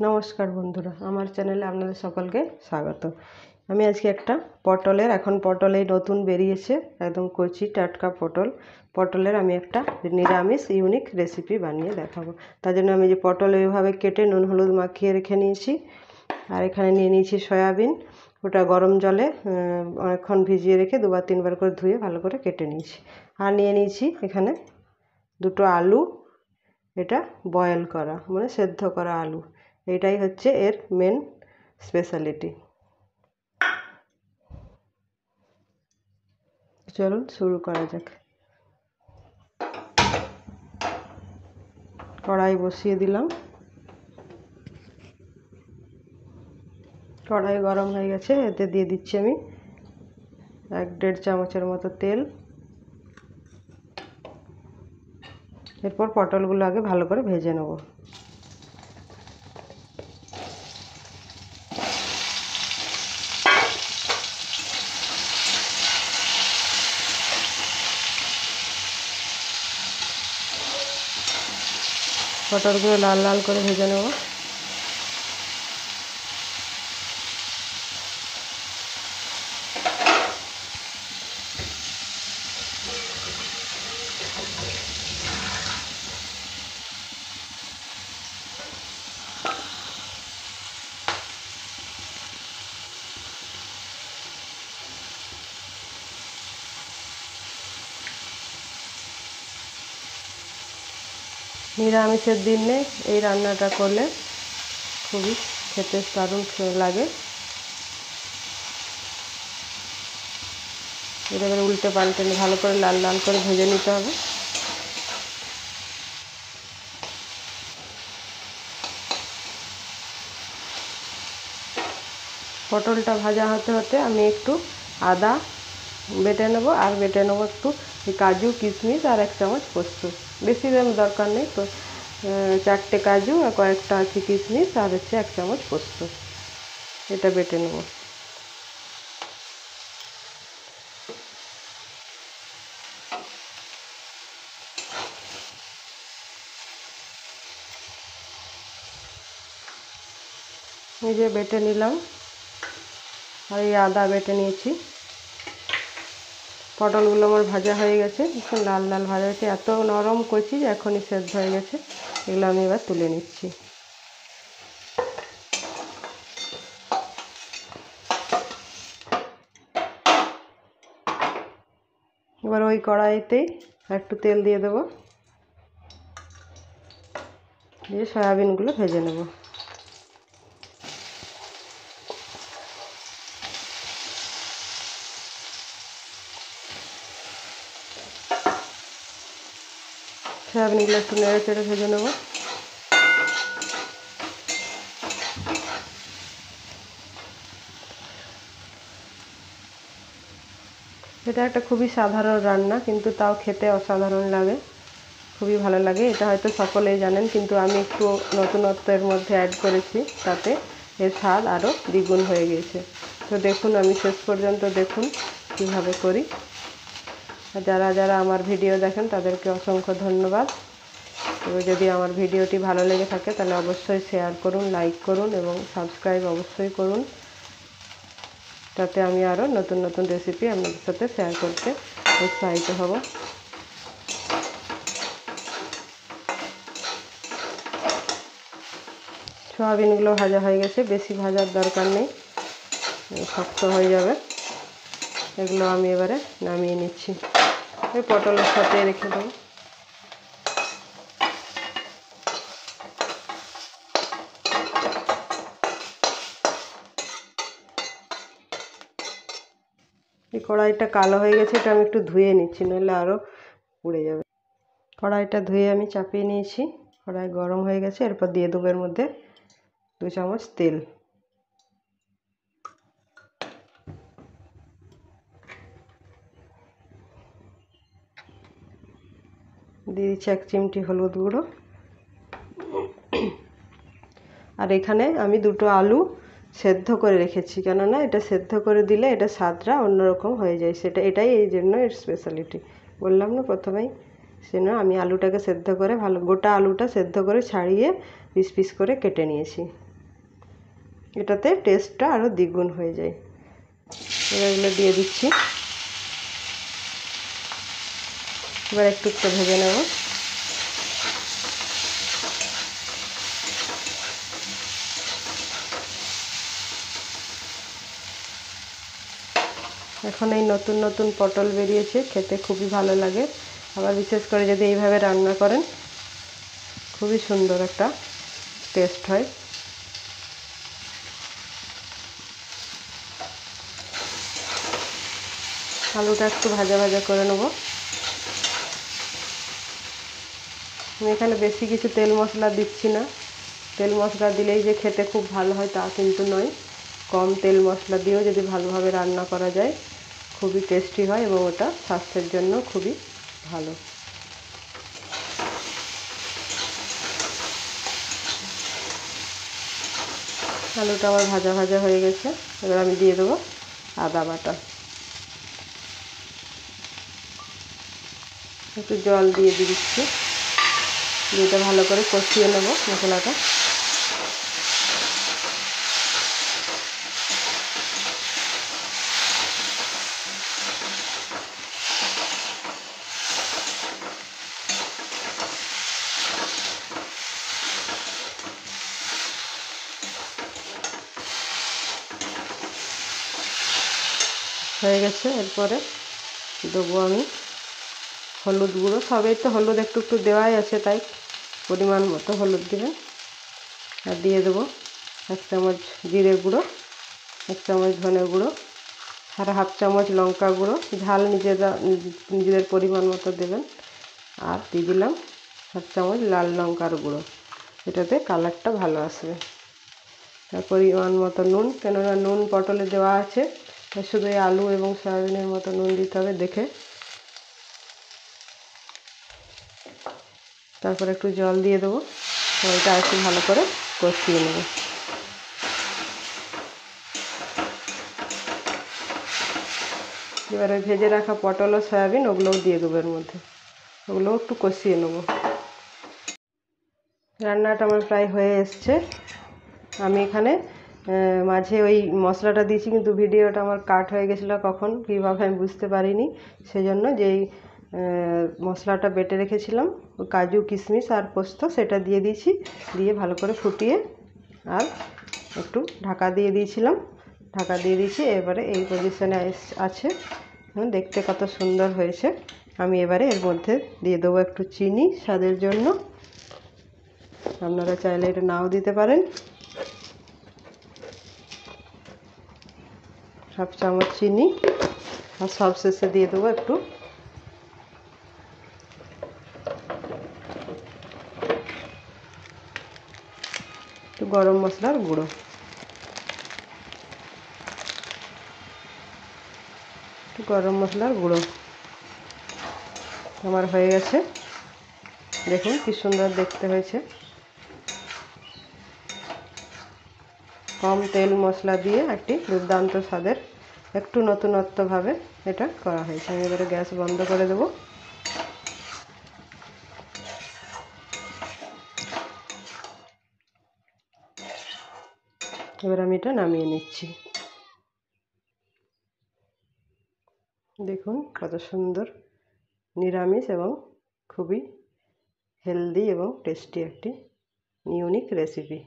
নমস্কার বন্ধুরা, আমার চ্যানেলে আপনাদের সকলকে স্বাগত। আমি আজকে একটা পটলের, এখন পটলেই নতুন বেরিয়েছে, একদম কচি টাটকা পটলের আমি একটা নিরামিষ ইউনিক রেসিপি বানিয়ে দেখাবো। তার জন্য আমি যে পটল এইভাবে কেটে নুন হলুদ মাখিয়ে রেখে নিয়েছি। আর এখানে নিয়ে নিয়েছি সয়াবিন, ওটা গরম জলে অনেকক্ষণ ভিজিয়ে রেখে দুবার তিনবার করে ধুয়ে ভালো করে কেটে নিয়েছি। আর নিয়ে নিয়েছি এখানে দুটো আলু, এটা বয়েল করা মানে সেদ্ধ করা আলু। এটাই হচ্ছে এর মেন স্পেশালিটি। চলুন শুরু করা যাক। কড়াই বসিয়ে দিলাম, কড়াই গরম হয়ে গেছে, এতে দিয়ে দিচ্ছি আমি 1-1.5 চামচের মতো তেল। এরপর পটলগুলো আগে ভালো করে ভেজে নেব। পটলগুলো লাল লাল করে ভেজে নেব। নিরামিষের দিনে এই রান্নাটা করলে খুবই খেতে দারুণ লাগে। এবারে উল্টে পাল্টে ভালো করে লাল লাল করে ভেজে নিতে হবে। পটলটা ভাজা হতে হতে আমি একটু আদা বেটে নেব, আর বেটে নেবো একটু কাজু কিশমিশ আর 1 চামচ পোস্ত। বেশি দরকার নেই তো, 4টে কাজু আর কয়েকটা আছে কিশমিশ, আর হচ্ছে 1 চামচ পোস্ত, এটা বেটে নেব। এই যে বেটে নিলাম, আর এই আদা বেটে নিয়েছি। পটলগুলো আমার ভাজা হয়ে গেছে, এখন লাল লাল ভাজা হয়েছে, এত নরম কচি যে এখনই সেদ্ধ হয়ে গেছে। এগুলো আমি এবার তুলে নিচ্ছি। এবার ওই কড়াইতেই একটু তেল দিয়ে দেবো, দিয়ে সয়াবিনগুলো ভেজে নেব। সয়াবিনগুলো একটু নেড়ে চেড়ে ভেজে নেব। এটা একটা খুবই সাধারণ রান্না, কিন্তু তাও খেতে অসাধারণ লাগে, খুবই ভালো লাগে। এটা হয়তো সকলেই জানেন, কিন্তু আমি একটু নতুনত্বের মধ্যে অ্যাড করেছি, তাতে এর স্বাদ আরও দ্বিগুণ হয়ে গিয়েছে। তো দেখুন, আমি শেষ পর্যন্ত দেখুন কীভাবে করি। আর যারা যারা আমার ভিডিও দেখেন তাদেরকে অসংখ্য ধন্যবাদ। তো যদি আমার ভিডিওটি ভালো লেগে থাকে তাহলে অবশ্যই শেয়ার করুন, লাইক করুন এবং সাবস্ক্রাইব অবশ্যই করুন, তাতে আমি আরও নতুন নতুন রেসিপি আপনাদের সাথে শেয়ার করতে উৎসাহিত হব। সয়াবিনগুলো ভাজা হয়ে গেছে, বেশি ভাজার দরকার নেই, শক্ত হয়ে যাবে। এগুলো আমি এবারে নামিয়ে নিচ্ছি, এই পটলের সাথে রেখে দেবো। এই কড়াইটা কালো হয়ে গেছে, এটা আমি একটু ধুয়ে নিচ্ছি, নইলে আরও পুড়ে যাবে। কড়াইটা ধুয়ে আমি চাপিয়ে নিয়েছি, কড়াই গরম হয়ে গেছে। এরপর দিয়ে দেবো এর মধ্যে 2 চামচ তেল, দিয়ে দিচ্ছি 1 চিমটি হলুদ গুঁড়ো। আর এখানে আমি 2টো আলু সেদ্ধ করে রেখেছি, কেননা এটা সেদ্ধ করে দিলে এটা স্বাদটা অন্যরকম হয়ে যায়, এটাই এই জন্য এর স্পেশালিটি। বললাম না প্রথমেই, সেজন্য আমি আলুটাকে সেদ্ধ করে গোটা আলুটা সেদ্ধ করে ছাড়িয়ে পিস পিস করে কেটে নিয়েছি। এটাতে টেস্টটা আরও দ্বিগুণ হয়ে যায়। এগুলো দিয়ে দিচ্ছি। এবার একটু একটু ভেজে নেব। এখন এই নতুন নতুন পটল বেরিয়েছে, খেতে খুবই ভালো লাগে। আবার বিশেষ করে যদি এইভাবে রান্না করেন খুবই সুন্দর একটা টেস্ট হয়। আলুটা একটু ভাজা ভাজা করে নেব। আমি এখানে বেশি কিছু তেল মশলা দিচ্ছি না। তেল মশলা দিলেই যে খেতে খুব ভালো হয় তা কিন্তু নয়। কম তেল মশলা দিয়েও যদি ভালোভাবে রান্না করা যায় খুবই টেস্টি হয় এবং ওটা স্বাস্থ্যের জন্য খুবই ভালো। আলুটা আমার ভাজা ভাজা হয়ে গেছে। এবার আমি দিয়ে দেবো আদা বাটা। একটু জল দিয়ে দিচ্ছি, দিয়ে ভালো করে কষিয়ে নেব মশলাটা। হয়ে গেছে। এরপরে দেবো আমি হলুদ গুঁড়ো। সবেই তো হলুদ একটু একটু দেওয়াই আছে, তাই পরিমাণ মতো হলুদ দেবেন। আর দিয়ে দেবো 1 চামচ জিরে গুঁড়ো, 1 চামচ ধনে গুঁড়ো, আর 1/2 চামচ লঙ্কা গুঁড়ো। ঝাল নিজেদের পরিমাণ মতো দেবেন। আর দিয়ে দিলাম 1 চামচ লাল লঙ্কার গুঁড়ো, এটাতে কালারটা ভালো আসবে। তার পরিমাণ মতো নুন, কেননা নুন পটলে দেওয়া আছে, শুধু এই আলু এবং সয়াবিনের মতো নুন দিতে হবে দেখে। তারপর একটু জল দিয়ে দেবো, এটা একটু ভালো করে কষিয়ে নেব। এবারে ভেজে রাখা পটল ও সয়াবিন ওগুলোও দিয়ে দেবো এর মধ্যে, ওগুলোও একটু কষিয়ে নেব। রান্নাটা আমার প্রায় হয়ে এসছে। আমি এখানে মাঝে ওই মশলাটা দিয়েছি, কিন্তু ভিডিওটা আমার কাট হয়ে গেছিলো, কখন কীভাবে আমি বুঝতে পারিনি। সেজন্য যেই মশলাটা বেটে রেখেছিলাম, কাজু কিশমিশ আর পোস্ত, সেটা দিয়ে দিয়েছি। দিয়ে ভালো করে ফুটিয়ে আর একটু ঢাকা দিয়ে দিয়েছিলাম, ঢাকা দিয়ে দিয়েছি। এবারে এই পজিশনে আছে, দেখতে কত সুন্দর হয়েছে। আমি এবারে এর মধ্যে দিয়ে দেবো একটু চিনি স্বাদের জন্য। আপনারা চাইলে এটা নাও দিতে পারেন। 1/2 চামচ চিনি। আর সবশেষে দিয়ে দেবো একটু গরম মশলার গুঁড়ো। গরম মশলার গুঁড়ো আমার হয়ে গেছে। দেখুন কি সুন্দর দেখতে হয়েছে। কম তেল মশলা দিয়ে একটি দুর্দান্ত স্বাদের, একটু নতুনত্বভাবে এটা করা হয়েছে। আমি এবারে গ্যাস বন্ধ করে দেবো। এবার আমি এটা নামিয়ে নিচ্ছি। দেখুন কত সুন্দর নিরামিষ এবং খুবই হেলদি এবং টেস্টি একটি ইউনিক রেসিপি।